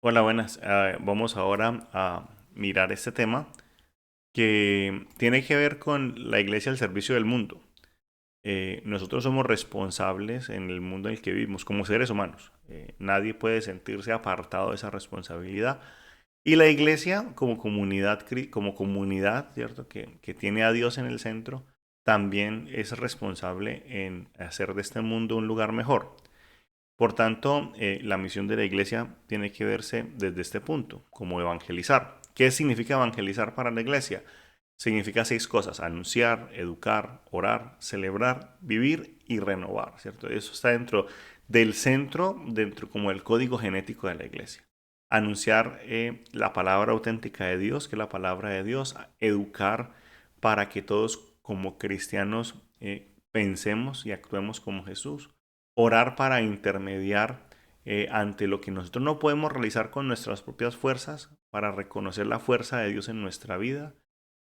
Hola, buenas. Vamos ahora a mirar este tema que tiene que ver con la iglesia al servicio del mundo. Nosotros somos responsables en el mundo en el que vivimos como seres humanos. Nadie puede sentirse apartado de esa responsabilidad. Y la iglesia como comunidad, como comunidad, ¿cierto? Que tiene a Dios en el centro, también es responsable en hacer de este mundo un lugar mejor. Por tanto, la misión de la iglesia tiene que verse desde este punto, como evangelizar. ¿Qué significa evangelizar para la iglesia? Significa seis cosas: anunciar, educar, orar, celebrar, vivir y renovar, ¿cierto? Eso está dentro del centro, dentro como el código genético de la iglesia. Anunciar la palabra auténtica de Dios, que es la palabra de Dios, educar para que todos como cristianos pensemos y actuemos como Jesús, orar para intermediar ante lo que nosotros no podemos realizar con nuestras propias fuerzas, para reconocer la fuerza de Dios en nuestra vida,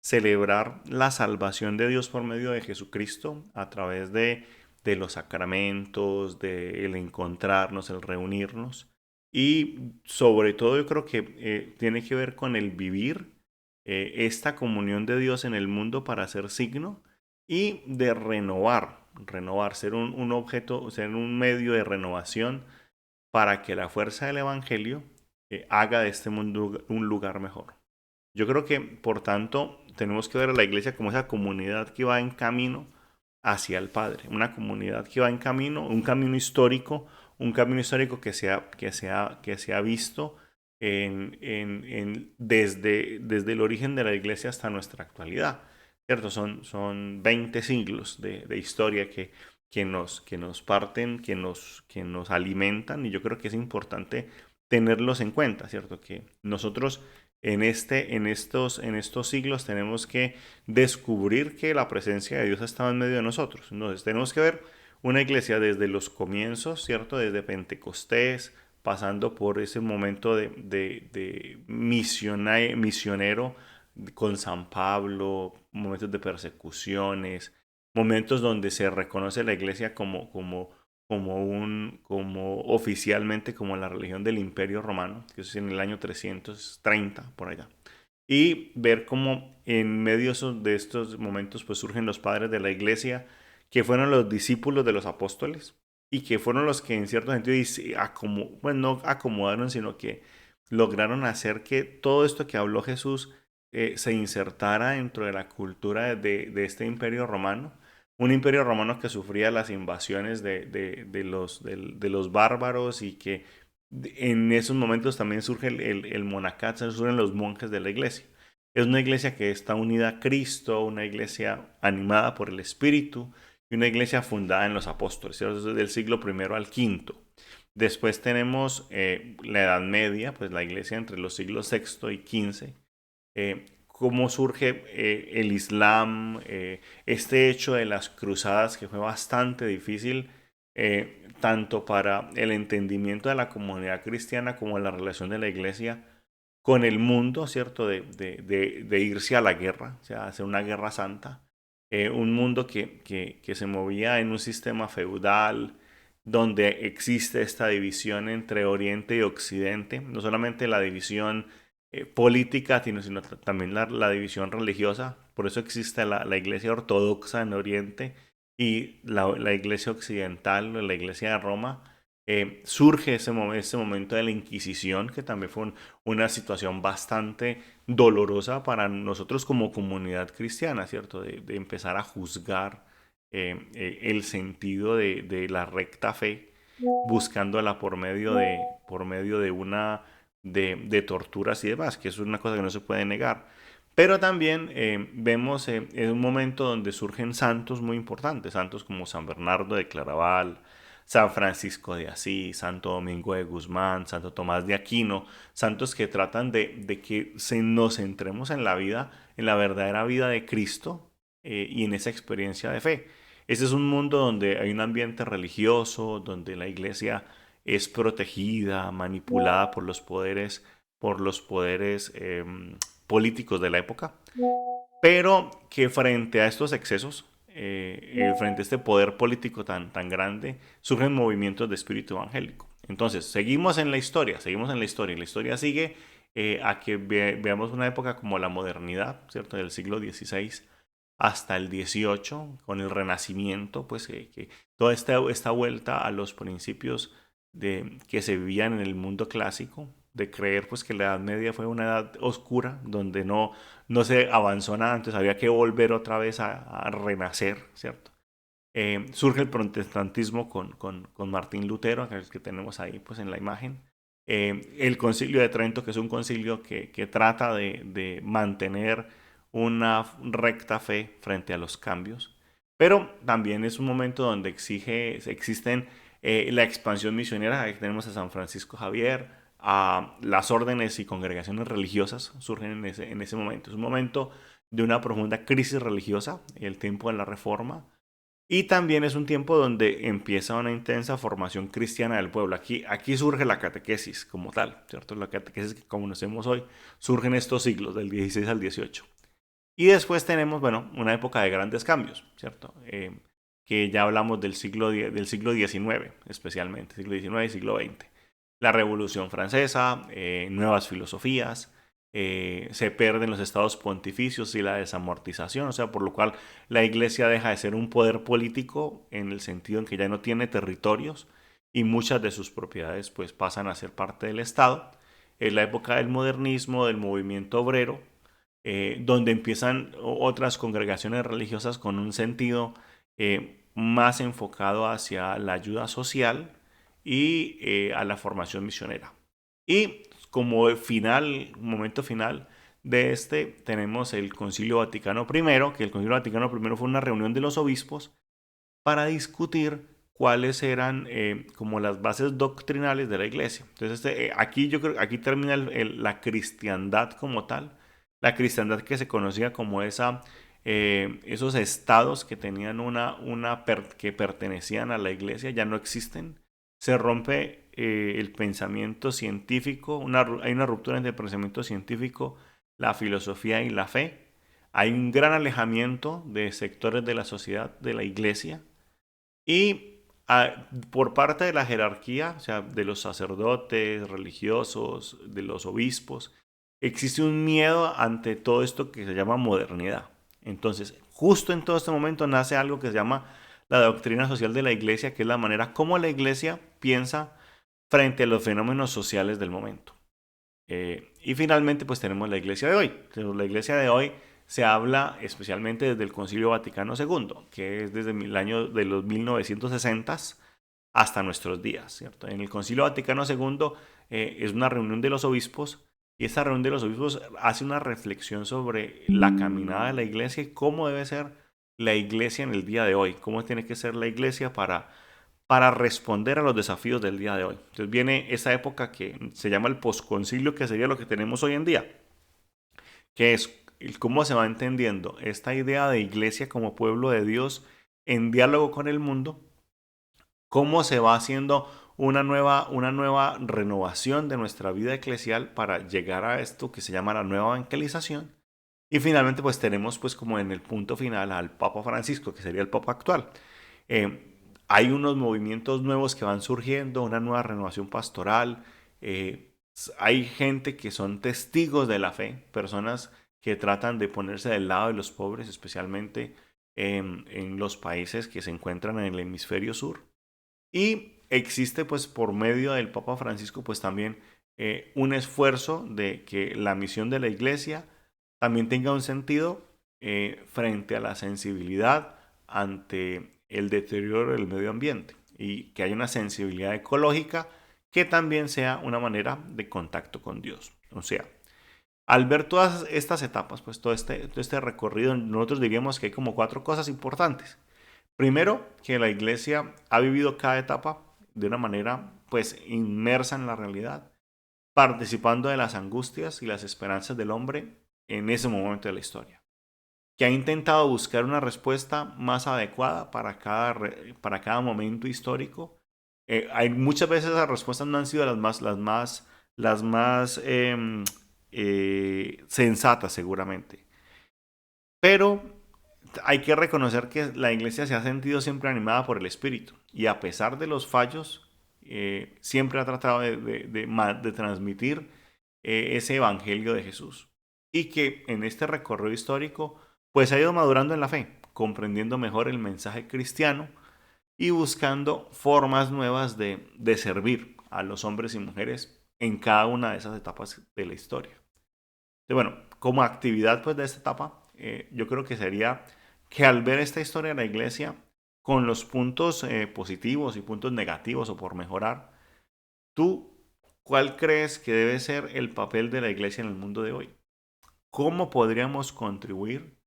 celebrar la salvación de Dios por medio de Jesucristo a través de los sacramentos, de el encontrarnos, el reunirnos. Y sobre todo yo creo que tiene que ver con el vivir esta comunión de Dios en el mundo para ser signo y de renovar, ser un objeto, ser un medio de renovación para que la fuerza del Evangelio haga de este mundo un lugar mejor. Yo creo que, por tanto, tenemos que ver a la iglesia como esa comunidad que va en camino hacia el Padre, una comunidad que va en camino, un camino histórico que se ha visto desde el origen de la iglesia hasta nuestra actualidad. ¿Cierto? Son 20 siglos de historia que nos parten, que nos alimentan, y yo creo que es importante tenerlos en cuenta, ¿cierto? Que nosotros en estos siglos tenemos que descubrir que la presencia de Dios ha estado en medio de nosotros. Entonces tenemos que ver una iglesia desde los comienzos, ¿cierto? Desde Pentecostés, pasando por ese momento de misionero con San Pablo, momentos de persecuciones, momentos donde se reconoce la iglesia como oficialmente como la religión del Imperio Romano, que eso es en el año 330 por allá. Y ver cómo en medio de estos momentos pues surgen los padres de la iglesia, que fueron los discípulos de los apóstoles y que fueron los que en cierto sentido bueno, no acomodaron, sino que lograron hacer que todo esto que habló Jesús se insertara dentro de la cultura de este imperio romano. Un imperio romano que sufría las invasiones de los bárbaros, y que en esos momentos también surge el monacato, surgen los monjes de la iglesia. Es una iglesia que está unida a Cristo, una iglesia animada por el Espíritu y una iglesia fundada en los apóstoles, ¿cierto? Desde el siglo primero al quinto. Después tenemos la Edad Media, pues la iglesia entre los siglos sexto y quince. Cómo surge el Islam, este hecho de las cruzadas que fue bastante difícil, tanto para el entendimiento de la comunidad cristiana como la relación de la iglesia con el mundo, ¿cierto? De irse a la guerra, o sea, hacer una guerra santa. Un mundo que se movía en un sistema feudal, donde existe esta división entre Oriente y Occidente, no solamente la división política, sino también la división religiosa. Por eso existe la iglesia ortodoxa en Oriente y la iglesia occidental, la iglesia de Roma. Surge ese momento de la Inquisición, que también fue una situación bastante dolorosa para nosotros como comunidad cristiana, ¿cierto? De empezar a juzgar el sentido de la recta fe, buscándola por medio de torturas y demás, que eso es una cosa que no se puede negar. Pero también vemos en un momento donde surgen santos muy importantes, santos como San Bernardo de Claraval, San Francisco de Asís, Santo Domingo de Guzmán, Santo Tomás de Aquino, santos que tratan de que nos centremos en la vida, en la verdadera vida de Cristo, y en esa experiencia de fe. Este es un mundo donde hay un ambiente religioso, donde la iglesia es protegida, manipulada por los poderes políticos de la época, pero que frente a estos excesos, frente a este poder político tan grande, surgen movimientos de espíritu evangélico. Entonces, seguimos en la historia, y la historia sigue a que veamos una época como la modernidad, ¿cierto? Del siglo XVI hasta el XVIII, con el Renacimiento, pues que toda esta vuelta a los principios que se vivían en el mundo clásico, de creer pues que la Edad Media fue una edad oscura, donde no se avanzó nada, entonces había que volver otra vez a renacer, ¿cierto? Surge el protestantismo con Martín Lutero, el que tenemos ahí pues en la imagen. El concilio de Trento, que es un concilio que trata de mantener una recta fe frente a los cambios, pero también es un momento donde existen la expansión misionera. Ahí tenemos a San Francisco Javier, a las órdenes y congregaciones religiosas surgen en ese momento. Es un momento de una profunda crisis religiosa, el tiempo de la Reforma, y también es un tiempo donde empieza una intensa formación cristiana del pueblo. Aquí surge la catequesis como tal, ¿cierto? La catequesis que conocemos hoy surge en estos siglos, del 16 al 18. Y después tenemos, bueno, una época de grandes cambios, ¿cierto? Que ya hablamos del siglo XIX, especialmente, siglo XIX y siglo XX. La Revolución Francesa, nuevas filosofías, se pierden los estados pontificios y la desamortización, o sea, por lo cual la iglesia deja de ser un poder político en el sentido en que ya no tiene territorios y muchas de sus propiedades pues pasan a ser parte del Estado. Es la época del modernismo, del movimiento obrero, donde empiezan otras congregaciones religiosas con un sentido más enfocado hacia la ayuda social y a la formación misionera. Y como momento final de tenemos el Concilio Vaticano I, que el Concilio Vaticano I fue una reunión de los obispos para discutir cuáles eran como las bases doctrinales de la iglesia. Entonces, aquí yo creo aquí termina la cristiandad como tal, la cristiandad que se conocía como esos estados que tenían que pertenecían a la iglesia, ya no existen. Se rompe el pensamiento científico, hay una ruptura entre el pensamiento científico, la filosofía y la fe. Hay un gran alejamiento de sectores de la sociedad, de la iglesia, y por parte de la jerarquía, o sea, de los sacerdotes religiosos, de los obispos, existe un miedo ante todo esto que se llama modernidad. Entonces, justo en todo este momento nace algo que se llama la doctrina social de la iglesia, que es la manera como la iglesia piensa frente a los fenómenos sociales del momento. Y finalmente, pues tenemos la iglesia de hoy. Entonces, la iglesia de hoy se habla especialmente desde el Concilio Vaticano II, que es desde el año de los 1960 hasta nuestros días, ¿cierto? En el Concilio Vaticano II es una reunión de los obispos, y esta reunión de los obispos hace una reflexión sobre la caminada de la iglesia y cómo debe ser la iglesia en el día de hoy, cómo tiene que ser la iglesia para responder a los desafíos del día de hoy. Entonces viene esa época que se llama el posconcilio, que sería lo que tenemos hoy en día, que es cómo se va entendiendo esta idea de iglesia como pueblo de Dios en diálogo con el mundo, cómo se va haciendo una nueva renovación de nuestra vida eclesial para llegar a esto que se llama la nueva evangelización. Y finalmente pues tenemos pues como en el punto final al Papa Francisco, que sería el Papa actual. Hay unos movimientos nuevos que van surgiendo, una nueva renovación pastoral. Hay gente que son testigos de la fe, personas que tratan de ponerse del lado de los pobres, especialmente en los países que se encuentran en el hemisferio sur. Y existe pues por medio del Papa Francisco pues también un esfuerzo de que la misión de la iglesia también tenga un sentido frente a la sensibilidad ante el deterioro del medio ambiente, y que haya una sensibilidad ecológica que también sea una manera de contacto con Dios. O sea, al ver todas estas etapas, pues todo este recorrido, nosotros diríamos que hay como 4 cosas importantes. Primero, que la iglesia ha vivido cada etapa de una manera pues inmersa en la realidad, participando de las angustias y las esperanzas del hombre en ese momento de la historia, que ha intentado buscar una respuesta más adecuada para cada momento histórico. Hay muchas veces las respuestas no han sido las más sensatas seguramente, pero hay que reconocer que la iglesia se ha sentido siempre animada por el Espíritu, y a pesar de los fallos siempre ha tratado de transmitir ese evangelio de Jesús. Y que en este recorrido histórico, pues ha ido madurando en la fe, comprendiendo mejor el mensaje cristiano y buscando formas nuevas de servir a los hombres y mujeres en cada una de esas etapas de la historia. Entonces, bueno, como actividad pues de esta etapa, yo creo que sería que al ver esta historia de la iglesia, con los puntos positivos y puntos negativos o por mejorar, ¿tú cuál crees que debe ser el papel de la iglesia en el mundo de hoy? ¿Cómo podríamos contribuir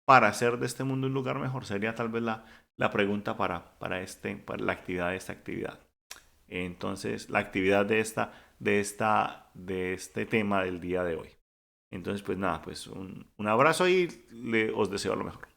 para hacer de este mundo un lugar mejor? Sería tal vez la pregunta para la actividad de esta actividad. Entonces, la actividad de este tema del día de hoy. Entonces, pues nada, pues un abrazo y os deseo lo mejor.